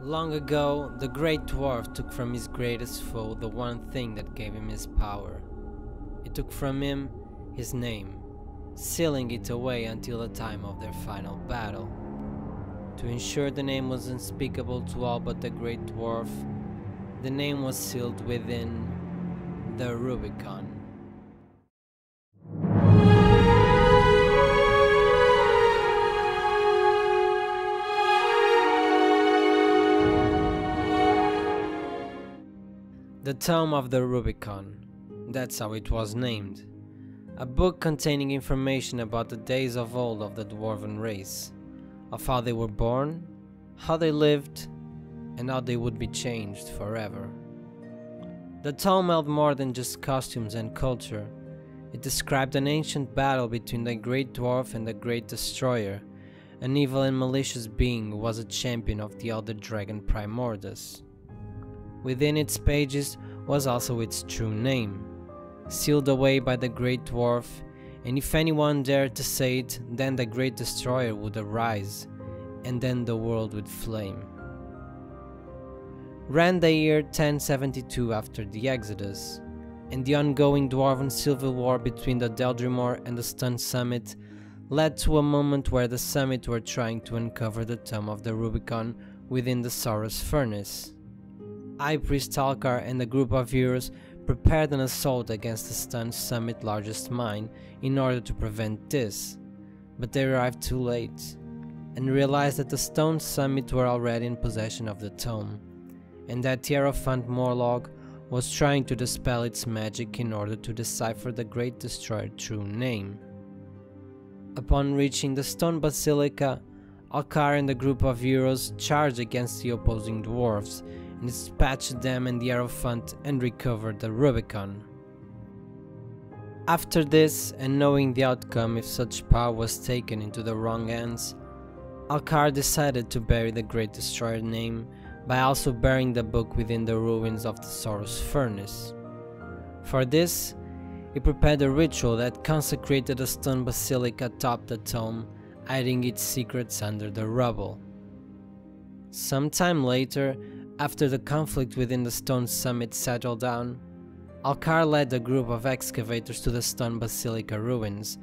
Long ago, the great dwarf took from his greatest foe the one thing that gave him his power. It took from him his name, sealing it away until the time of their final battle. To ensure the name was unspeakable to all but the great dwarf, the name was sealed within the Rubicon. The Tome of the Rubicon, that's how it was named. A book containing information about the days of old of the dwarven race, of how they were born, how they lived, and how they would be changed forever. The tome held more than just costumes and culture. It described an ancient battle between the Great Dwarf and the Great Destroyer, an evil and malicious being who was a champion of the Elder Dragon Primordus. Within its pages was also its true name, sealed away by the Great Dwarf, and if anyone dared to say it, then the Great Destroyer would arise, and then the world would flame. Ran the year 1072 after the Exodus, and the ongoing Dwarven civil war between the Deldrimor and the Stun Summit led to a moment where the Summit were trying to uncover the Tome of the Rubicon within the Saurus Furnace. High Priest Alcar and a group of heroes prepared an assault against the Stun Summit largest mine in order to prevent this, but they arrived too late, and realized that the Stone Summit were already in possession of the Tome, and that the Hierophant Morlog was trying to dispel its magic in order to decipher the Great Destroyer's true name. Upon reaching the Stone Basilica, Alcar and a group of heroes charged against the opposing dwarves and dispatched them and the Hierophant and recovered the Rubicon. After this, and knowing the outcome if such power was taken into the wrong hands, Alcar decided to bury the Great Destroyer name by also burying the book within the ruins of the Saurus Furnace. For this, he prepared a ritual that consecrated a stone basilica atop the tome, hiding its secrets under the rubble. Sometime later, after the conflict within the Stone Summit settled down, Alcar led a group of excavators to the Stone Basilica ruins,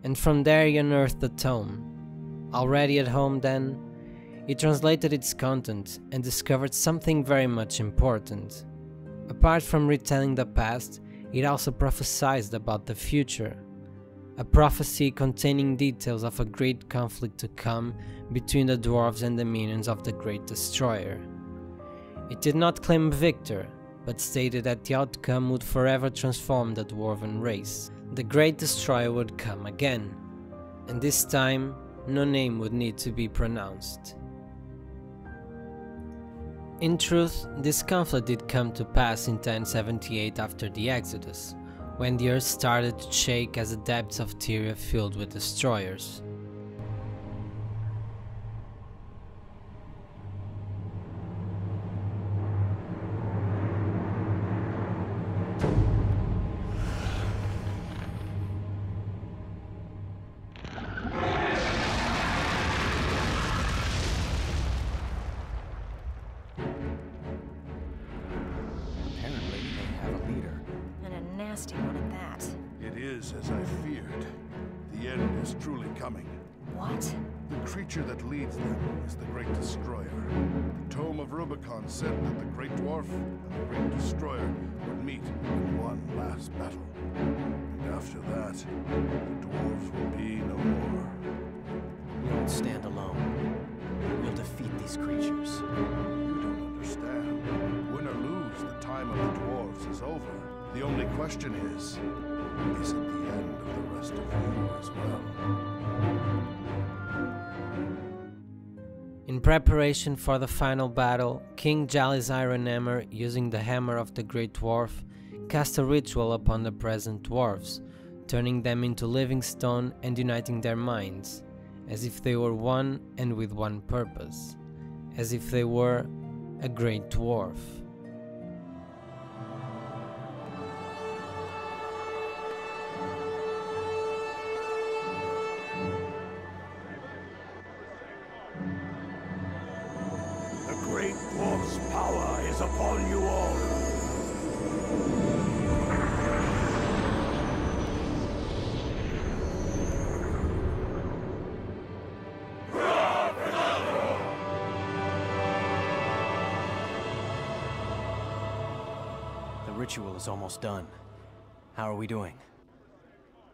and from there he unearthed the tome. Already at home then, he translated its content and discovered something very much important. Apart from retelling the past, it also prophesied about the future. A prophecy containing details of a great conflict to come between the dwarves and the minions of the Great Destroyer. It did not claim a victor, but stated that the outcome would forever transform the dwarven race. The Great Destroyer would come again, and this time no name would need to be pronounced. In truth, this conflict did come to pass in 1078 after the Exodus, when the earth started to shake as the depths of Tyria filled with destroyers. Nasty one at that. It is as I feared. The end is truly coming. What? The creature that leads them is the Great Destroyer. The Tome of Rubicon said that the Great Dwarf and the Great Destroyer would meet in one last battle. And after that, the dwarves will be no more. We won't stand alone. We'll defeat these creatures. You don't understand. Win or lose, the time of the dwarves is over. The only question is it the end of the rest of you as well? In preparation for the final battle, King Jali's Iron Hammer, using the hammer of the Great Dwarf, cast a ritual upon the present dwarves, turning them into living stone and uniting their minds, as if they were one and with one purpose, as if they were a great dwarf. The great dwarf's power is upon you all. The ritual is almost done. How are we doing?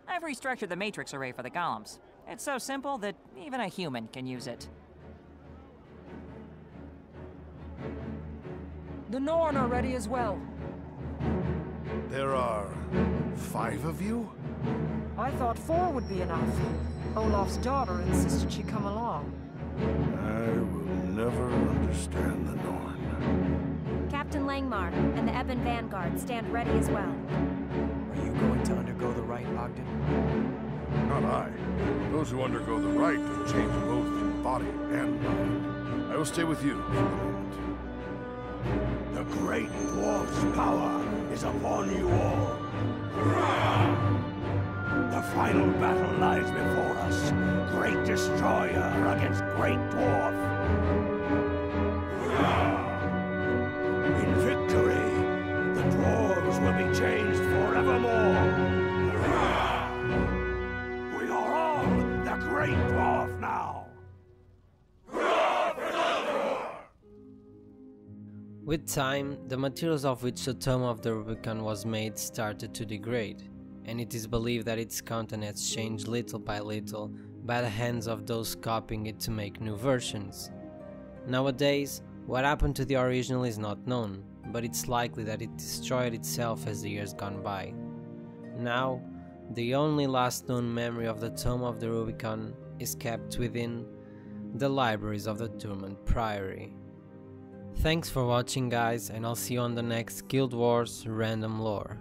I've restructured the matrix array for the golems. It's so simple that even a human can use it. The Norn are ready as well. There are 5 of you? I thought 4 would be enough. Olaf's daughter insisted she come along. I will never understand the Norn. Captain Langmar and the Ebon Vanguard stand ready as well. Are you going to undergo the rite, Ogden? Not I. Those who undergo the rite are changed both in body and mind. I will stay with you for the moment. The great dwarf's power is upon you all. The final battle lies before us. Great Destroyer against Great Dwarf. In victory, the dwarves will be changed forevermore. We are all the Great Dwarf now. With time, the materials of which the Tome of the Rubicon was made started to degrade, and it is believed that its content has changed little by little by the hands of those copying it to make new versions. Nowadays, what happened to the original is not known, but it's likely that it destroyed itself as the years gone by. Now, the only last known memory of the Tome of the Rubicon is kept within the libraries of the Dormant Priory. Thanks for watching guys, and I'll see you on the next Guild Wars Random Lore.